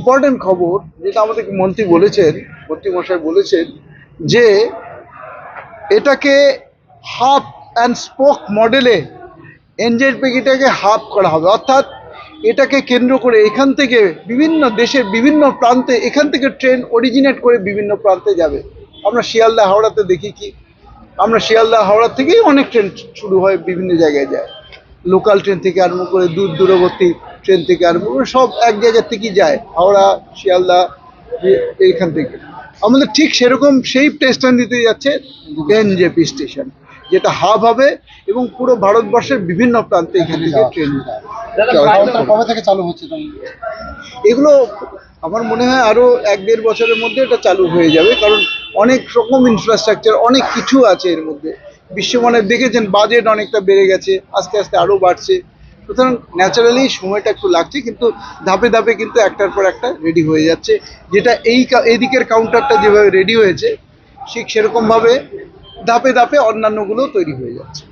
Important খবর যেটা আমাদের মন্ত্রী মশাই বলেছেন যে এটাকে হাব অ্যান্ড স্পোক মডেলে এনজেপিটাকে হাব করা হবে, অর্থাৎ এটাকে কেন্দ্র করে এখান থেকে বিভিন্ন দেশের বিভিন্ন প্রান্তে এখান থেকে ট্রেন অরিজিনেট করে বিভিন্ন প্রান্তে যাবে। আমরা শিয়ালদা হাওড়াতে দেখি কি, আমরা শিয়ালদা হাওড়া থেকেই অনেক ট্রেন শুরু হয়, বিভিন্ন জায়গায় যায়, লোকাল ট্রেন থেকে আরম্ভ করে দূরবর্তী ট্রেন থেকে আরম্ভ করে সব এক জায়গা থেকেই যায়, হাওড়া শিয়ালদা এইখান থেকে। আমাদের ঠিক সেরকম সেই স্টেশন দিতে যাচ্ছে এনজেপি স্টেশন, যেটা হাব হবে এবং পুরো ভারতবর্ষের বিভিন্ন প্রান্তে এখান থেকে ট্রেন কবে থেকে চালু হচ্ছে? এগুলো আমার মনে হয় আরও 1-1.5 বছরের মধ্যে এটা চালু হয়ে যাবে, কারণ অনেক রকম ইনফ্রাস্ট্রাকচার অনেক কিছু আছে এর মধ্যে। বিশ্বমানের দেখেছেন বাজেট অনেকটা বেড়ে গেছে, আস্তে আস্তে আরও বাড়ছে, সুতরাং ন্যাচারালি সময়টা একটু লাগছে, কিন্তু ধাপে ধাপে কিন্তু একটার পর একটা রেডি হয়ে যাচ্ছে। যেটা এই দিকের কাউন্টারটা যেভাবে রেডি হয়েছে ঠিক সেরকমভাবে ধাপে ধাপে অন্যান্যগুলো তৈরি হয়ে যাচ্ছে।